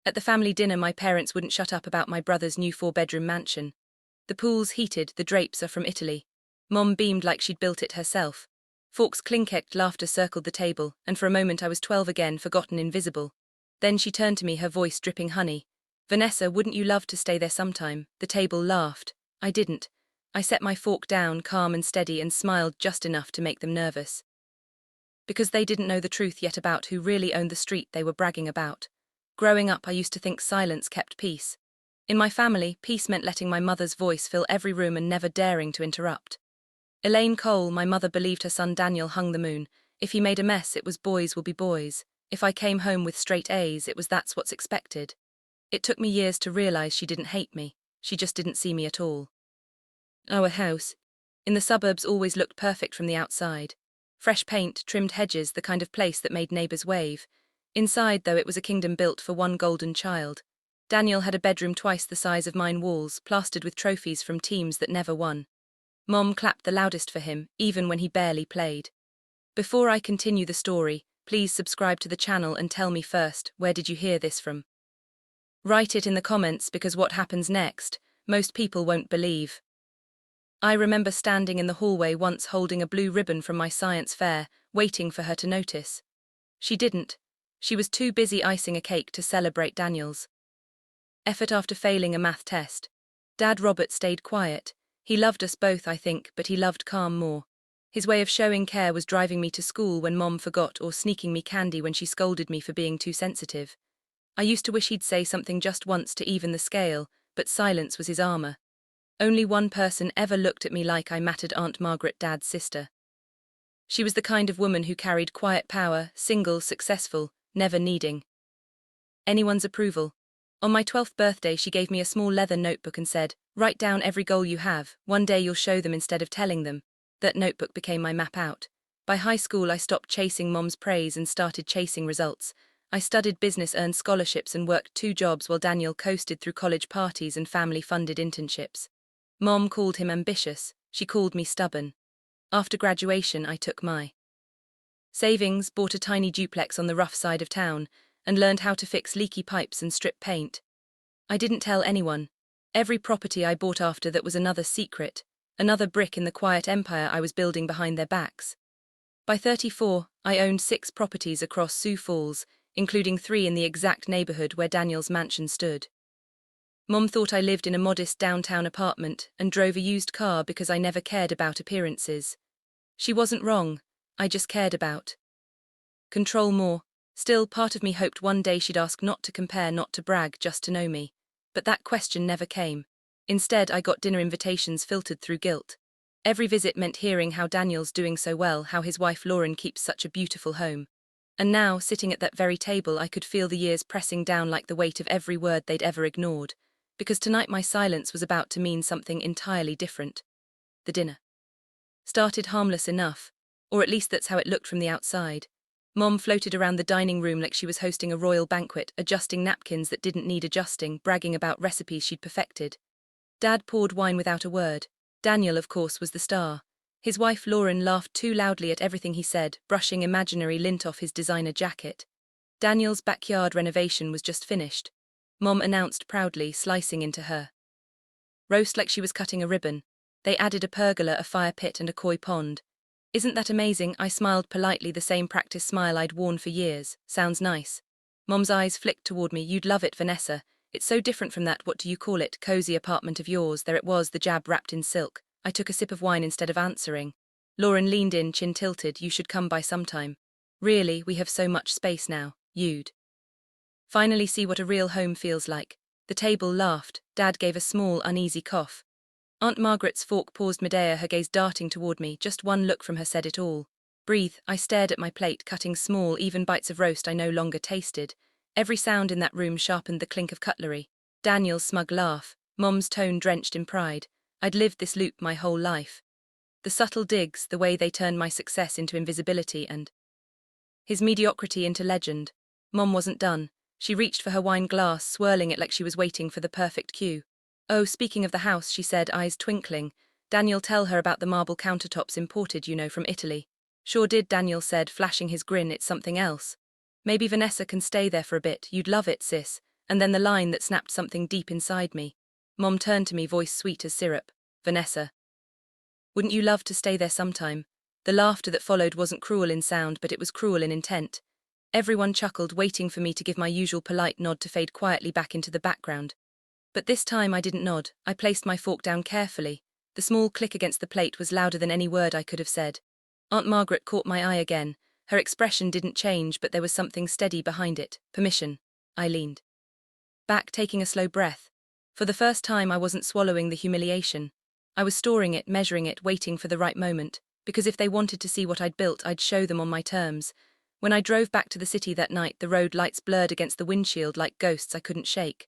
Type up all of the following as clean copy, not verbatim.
At the family dinner, my parents wouldn't shut up about my brother's new 4-bedroom mansion. The pool's heated, the drapes are from Italy. Mom beamed like she'd built it herself. Fork's clinked laughter circled the table, and for a moment I was 12 again, forgotten, invisible. Then she turned to me, her voice dripping honey. "Venessa, wouldn't you love to stay there sometime?" The table laughed. I didn't. I set my fork down, calm and steady, and smiled just enough to make them nervous. Because they didn't know the truth yet about who really owned the street they were bragging about. Growing up, I used to think silence kept peace. In my family, peace meant letting my mother's voice fill every room and never daring to interrupt. Elaine Cole, my mother, believed her son Daniel hung the moon. If he made a mess, it was boys will be boys. If I came home with straight A's, it was that's what's expected. It took me years to realize she didn't hate me, she just didn't see me at all. Our house, in the suburbs, always looked perfect from the outside. Fresh paint, trimmed hedges, the kind of place that made neighbors wave. Inside, though, it was a kingdom built for one golden child. Daniel had a bedroom twice the size of mine, walls plastered with trophies from teams that never won. Mom clapped the loudest for him, even when he barely played. Before I continue the story, please subscribe to the channel and tell me first, where did you hear this from? Write it in the comments, because what happens next, most people won't believe. I remember standing in the hallway once holding a blue ribbon from my science fair, waiting for her to notice. She didn't. She was too busy icing a cake to celebrate Daniel's effort after failing a math test. Dad Robert stayed quiet. He loved us both, I think, but he loved calm more. His way of showing care was driving me to school when Mom forgot, or sneaking me candy when she scolded me for being too sensitive. I used to wish he'd say something just once to even the scale, but silence was his armor. Only one person ever looked at me like I mattered: Aunt Margaret, Dad's sister. She was the kind of woman who carried quiet power, single, successful, never needing anyone's approval. On my 12th birthday, she gave me a small leather notebook and said, "Write down every goal you have, one day you'll show them instead of telling them." That notebook became my map out. By high school, I stopped chasing Mom's praise and started chasing results. I studied business, earned scholarships, and worked 2 jobs while Daniel coasted through college parties and family-funded internships. Mom called him ambitious, she called me stubborn. After graduation, I took my savings, bought a tiny duplex on the rough side of town, and learned how to fix leaky pipes and strip paint. I didn't tell anyone. Every property I bought after that was another secret, another brick in the quiet empire I was building behind their backs. By 34, I owned 6 properties across Sioux Falls, including 3 in the exact neighborhood where Daniel's mansion stood. Mom thought I lived in a modest downtown apartment and drove a used car because I never cared about appearances. She wasn't wrong, I just cared about control more. Still, part of me hoped one day she'd ask not to compare, not to brag, just to know me. But that question never came. Instead, I got dinner invitations filtered through guilt. Every visit meant hearing how Daniel's doing so well, how his wife Lauren keeps such a beautiful home. And now, sitting at that very table, I could feel the years pressing down like the weight of every word they'd ever ignored. Because tonight my silence was about to mean something entirely different. The dinner started harmless enough, or at least that's how it looked from the outside. Mom floated around the dining room like she was hosting a royal banquet, adjusting napkins that didn't need adjusting, bragging about recipes she'd perfected. Dad poured wine without a word. Daniel, of course, was the star. His wife Lauren laughed too loudly at everything he said, brushing imaginary lint off his designer jacket. Daniel's backyard renovation was just finished. Mom announced proudly, slicing into her roast like she was cutting a ribbon. They added a pergola, a fire pit, and a koi pond. "Isn't that amazing?" I smiled politely, the same practice smile I'd worn for years. "Sounds nice." Mom's eyes flicked toward me. "You'd love it, Venessa. It's so different from that, what do you call it, cozy apartment of yours." There it was, the jab wrapped in silk. I took a sip of wine instead of answering. Lauren leaned in, chin tilted. "You should come by sometime. Really, we have so much space now. You'd finally see what a real home feels like." The table laughed. Dad gave a small, uneasy cough. Aunt Margaret's fork paused midair, her gaze darting toward me. Just one look from her said it all. "Breathe." I stared at my plate, cutting small, even bites of roast I no longer tasted. Every sound in that room sharpened the clink of cutlery. Daniel's smug laugh, Mom's tone drenched in pride. I'd lived this loop my whole life. The subtle digs, the way they turned my success into invisibility and his mediocrity into legend. Mom wasn't done. She reached for her wine glass, swirling it like she was waiting for the perfect cue. "Oh, speaking of the house," she said, eyes twinkling. "Daniel tell her about the marble countertops imported, from Italy." "Sure did," Daniel said, flashing his grin. "It's something else. Maybe Venessa can stay there for a bit. You'd love it, sis." And then the line that snapped something deep inside me. Mom turned to me, voice sweet as syrup. Venessa. Wouldn't you love to stay there sometime? The laughter that followed wasn't cruel in sound, but it was cruel in intent. Everyone chuckled, waiting for me to give my usual polite nod to fade quietly back into the background. But this time I didn't nod. I placed my fork down carefully. The small click against the plate was louder than any word I could have said. Aunt Margaret caught my eye again. Her expression didn't change, but there was something steady behind it. Permission. I leaned back, taking a slow breath. For the first time, I wasn't swallowing the humiliation. I was storing it, measuring it, waiting for the right moment, because if they wanted to see what I'd built, I'd show them on my terms. When I drove back to the city that night, the road lights blurred against the windshield like ghosts I couldn't shake.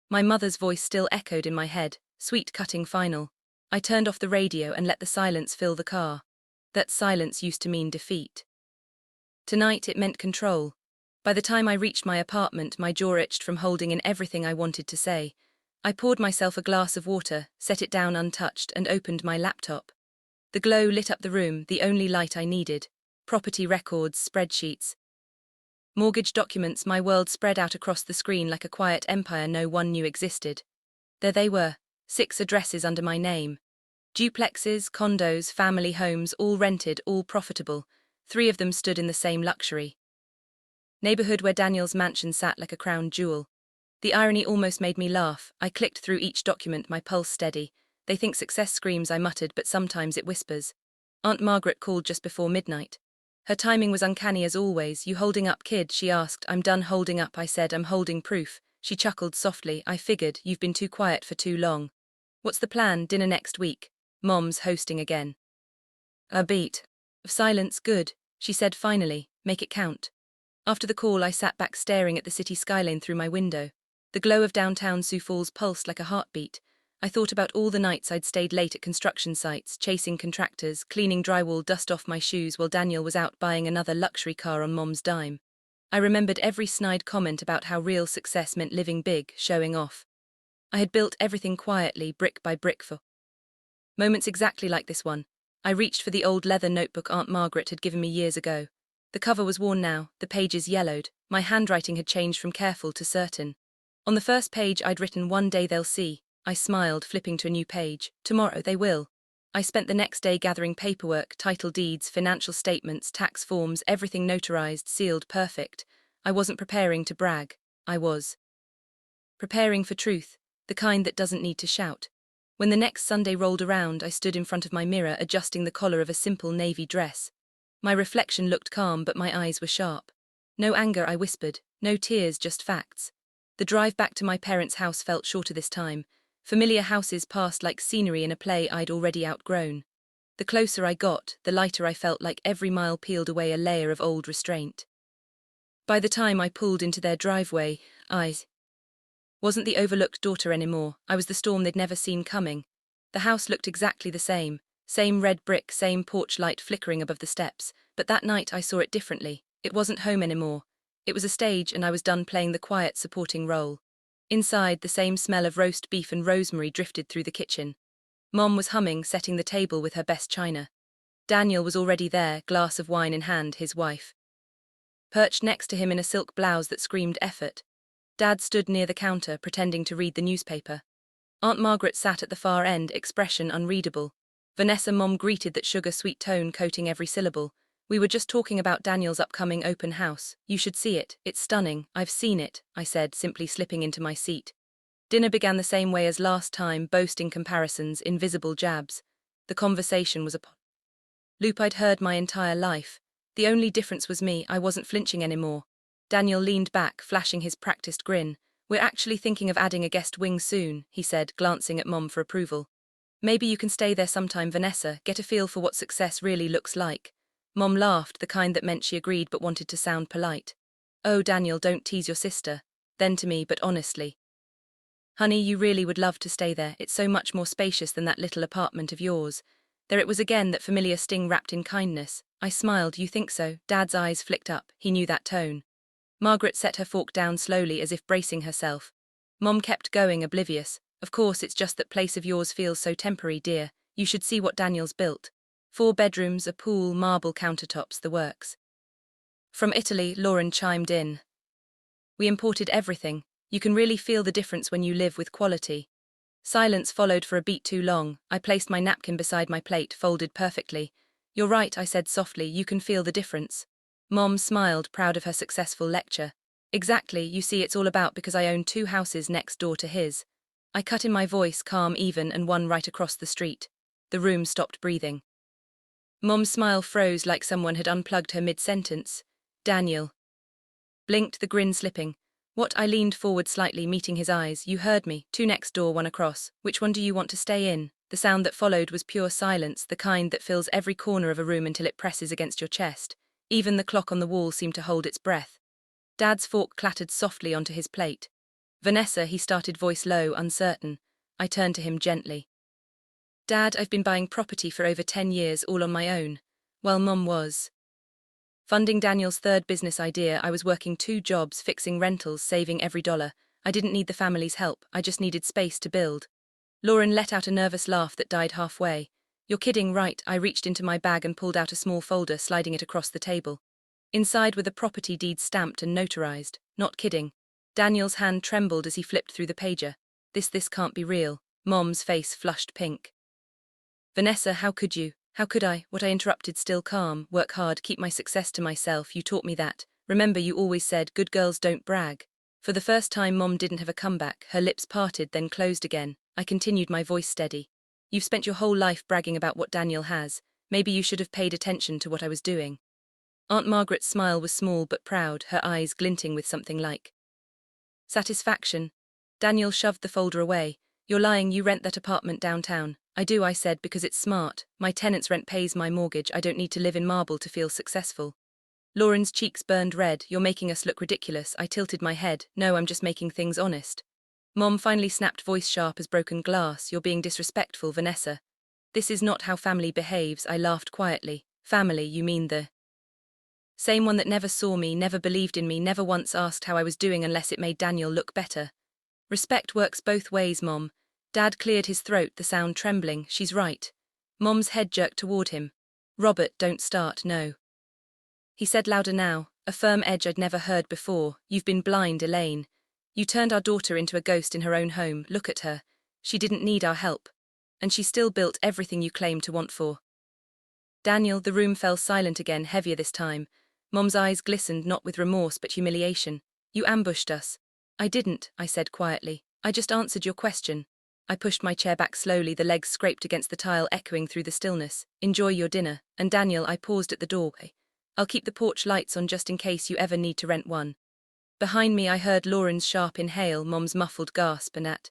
My mother's voice still echoed in my head, sweet, cutting, final. I turned off the radio and let the silence fill the car. That silence used to mean defeat. Tonight it meant control. By the time I reached my apartment, my jaw itched from holding in everything I wanted to say. I poured myself a glass of water, set it down untouched, and opened my laptop. The glow lit up the room, the only light I needed. Property records, spreadsheets, mortgage documents. My world spread out across the screen like a quiet empire no one knew existed. There they were, 6 addresses under my name. Duplexes, condos, family homes, all rented, all profitable. 3 of them stood in the same luxury neighborhood where Daniel's mansion sat like a crown jewel. The irony almost made me laugh. I clicked through each document, my pulse steady. They think success screams, I muttered, but sometimes it whispers. Aunt Margaret called just before midnight. Her timing was uncanny as always. You holding up, kid? She asked. I'm done holding up, I said. I'm holding proof. She chuckled softly. I figured. You've been too quiet for too long. What's the plan? Dinner next week. Mom's hosting again. A beat of silence. Good, she said finally. Make it count. After the call, I sat back staring at the city skyline through my window. The glow of downtown Sioux Falls pulsed like a heartbeat. I thought about all the nights I'd stayed late at construction sites, chasing contractors, cleaning drywall dust off my shoes while Daniel was out buying another luxury car on Mom's dime. I remembered every snide comment about how real success meant living big, showing off. I had built everything quietly, brick by brick, for moments exactly like this one. I reached for the old leather notebook Aunt Margaret had given me years ago. The cover was worn now, the pages yellowed. My handwriting had changed from careful to certain. On the first page I'd written, "One day they'll see." I smiled, flipping to a new page. "Tomorrow they will." I spent the next day gathering paperwork, title deeds, financial statements, tax forms, everything notarized, sealed, perfect. I wasn't preparing to brag. I was preparing for truth, the kind that doesn't need to shout. When the next Sunday rolled around, I stood in front of my mirror, adjusting the collar of a simple navy dress. My reflection looked calm, but my eyes were sharp. No anger, I whispered. No tears, just facts. The drive back to my parents' house felt shorter this time. Familiar houses passed like scenery in a play I'd already outgrown. The closer I got, the lighter I felt, like every mile peeled away a layer of old restraint. By the time I pulled into their driveway, I wasn't the overlooked daughter anymore. I was the storm they'd never seen coming. The house looked exactly the same red brick, same porch light flickering above the steps, but that night I saw it differently. It wasn't home anymore. It was a stage, and I was done playing the quiet supporting role. Inside, the same smell of roast beef and rosemary drifted through the kitchen. Mom was humming, setting the table with her best china. Daniel was already there, glass of wine in hand, his wife perched next to him in a silk blouse that screamed effort. Dad stood near the counter, pretending to read the newspaper. Aunt Margaret sat at the far end, expression unreadable. Venessa, Mom greeted, that sugar-sweet tone coating every syllable. "We were just talking about Daniel's upcoming open house. You should see it. It's stunning." "I've seen it," I said, simply slipping into my seat. Dinner began the same way as last time, boasting comparisons, invisible jabs. The conversation was a loop I'd heard my entire life. The only difference was me. I wasn't flinching anymore. Daniel leaned back, flashing his practiced grin. "We're actually thinking of adding a guest wing soon," he said, glancing at Mom for approval. "Maybe you can stay there sometime, Venessa, get a feel for what success really looks like." Mom laughed, the kind that meant she agreed but wanted to sound polite. "Oh, Daniel, don't tease your sister." Then to me, but honestly. "Honey, you really would love to stay there. It's so much more spacious than that little apartment of yours." There it was again, that familiar sting wrapped in kindness. I smiled. "You think so?" Dad's eyes flicked up. He knew that tone. Margaret set her fork down slowly, as if bracing herself. Mom kept going, oblivious. "Of course, it's just that place of yours feels so temporary, dear. You should see what Daniel's built. 4 bedrooms, a pool, marble countertops, the works." From Italy, Lauren chimed in. "We imported everything. You can really feel the difference when you live with quality. Silence followed for a beat too long. I placed my napkin beside my plate, folded perfectly. You're right, I said softly, you can feel the difference. Mom smiled, proud of her successful lecture. Exactly, you see, it's all about because I own 2 houses next door to his. I cut in my voice, calm, even, and one right across the street. The room stopped breathing. Mom's smile froze like someone had unplugged her mid-sentence. Daniel. Blinked, the grin slipping. What? I leaned forward slightly, meeting his eyes. You heard me. 2 next door, 1 across. Which one do you want to stay in? The sound that followed was pure silence, the kind that fills every corner of a room until it presses against your chest. Even the clock on the wall seemed to hold its breath. Dad's fork clattered softly onto his plate. Venessa, he started, voice low, uncertain. I turned to him gently. Dad, I've been buying property for over 10 years, all on my own. While Mom was funding Daniel's 3rd business idea, I was working 2 jobs, fixing rentals, saving every dollar. I didn't need the family's help, I just needed space to build. Lauren let out a nervous laugh that died halfway. You're kidding, right? I reached into my bag and pulled out a small folder, sliding it across the table. Inside were the property deeds stamped and notarized. Not kidding. Daniel's hand trembled as he flipped through the pager. This can't be real. Mom's face flushed pink. Venessa, how could you? How could I? What? I interrupted, still calm. Work hard, keep my success to myself. You taught me that. Remember, you always said, good girls don't brag. For the first time, Mom didn't have a comeback. Her lips parted, then closed again. I continued, my voice steady. You've spent your whole life bragging about what Daniel has. Maybe you should have paid attention to what I was doing. Aunt Margaret's smile was small but proud, her eyes glinting with something like satisfaction. Daniel shoved the folder away. You're lying, you rent that apartment downtown. I do, I said, because it's smart. My tenant's rent pays my mortgage. I don't need to live in marble to feel successful. Lauren's cheeks burned red. You're making us look ridiculous. I tilted my head. No, I'm just making things honest. Mom finally snapped, voice sharp as broken glass. You're being disrespectful, Venessa. This is not how family behaves. I laughed quietly. Family, you mean the same one that never saw me, never believed in me, never once asked how I was doing unless it made Daniel look better. Respect works both ways, Mom. Dad cleared his throat, the sound trembling. She's right. Mom's head jerked toward him. Robert, don't start, no. He said louder now, a firm edge I'd never heard before. You've been blind, Elaine. You turned our daughter into a ghost in her own home. Look at her. She didn't need our help. And she still built everything you claimed to want for. Daniel, the room fell silent again, heavier this time. Mom's eyes glistened, not with remorse but humiliation. You ambushed us. I didn't, I said quietly. I just answered your question. I pushed my chair back slowly, the legs scraped against the tile, echoing through the stillness. Enjoy your dinner. And Daniel, I paused at the doorway. I'll keep the porch lights on just in case you ever need to rent one. Behind me I heard Lauren's sharp inhale, Mom's muffled gasp, and at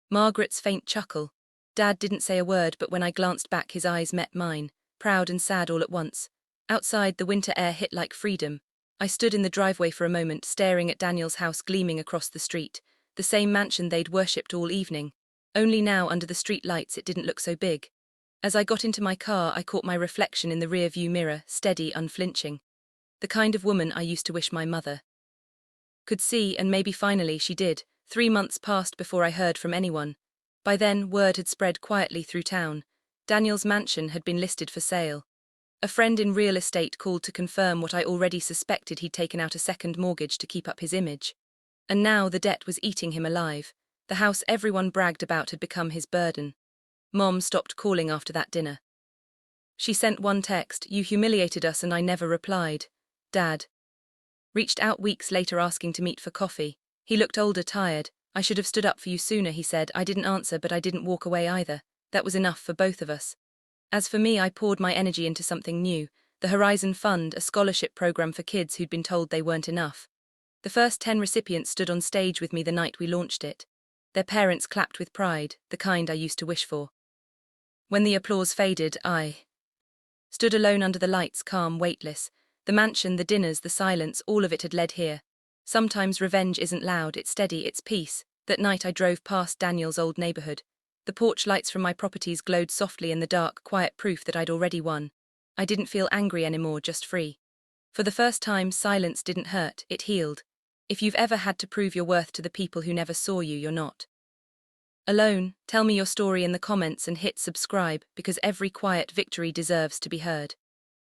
Margaret's faint chuckle. Dad didn't say a word, but when I glanced back his eyes met mine, proud and sad all at once. Outside, the winter air hit like freedom. I stood in the driveway for a moment, staring at Daniel's house gleaming across the street, the same mansion they'd worshipped all evening. Only now, under the street lights, it didn't look so big. As I got into my car, I caught my reflection in the rear-view mirror, steady, unflinching. The kind of woman I used to wish my mother could see, and maybe finally she did. 3 months passed before I heard from anyone. By then, word had spread quietly through town. Daniel's mansion had been listed for sale. A friend in real estate called to confirm what I already suspected. He'd taken out a second mortgage to keep up his image. And now the debt was eating him alive. The house everyone bragged about had become his burden. Mom stopped calling after that dinner. She sent one text, you humiliated us, and I never replied. Dad reached out weeks later asking to meet for coffee. He looked older, tired. I should have stood up for you sooner, he said. I didn't answer, but I didn't walk away either. That was enough for both of us. As for me, I poured my energy into something new, the Horizon Fund, a scholarship program for kids who'd been told they weren't enough. The first 10 recipients stood on stage with me the night we launched it. Their parents clapped with pride, the kind I used to wish for. When the applause faded, I stood alone under the lights, calm, weightless. The mansion, the dinners, the silence, all of it had led here. Sometimes revenge isn't loud, it's steady, it's peace. That night I drove past Daniel's old neighborhood. The porch lights from my properties glowed softly in the dark, quiet proof that I'd already won. I didn't feel angry anymore, just free. For the first time, silence didn't hurt, it healed. If you've ever had to prove your worth to the people who never saw you, you're not alone. Tell me your story in the comments and hit subscribe, because every quiet victory deserves to be heard.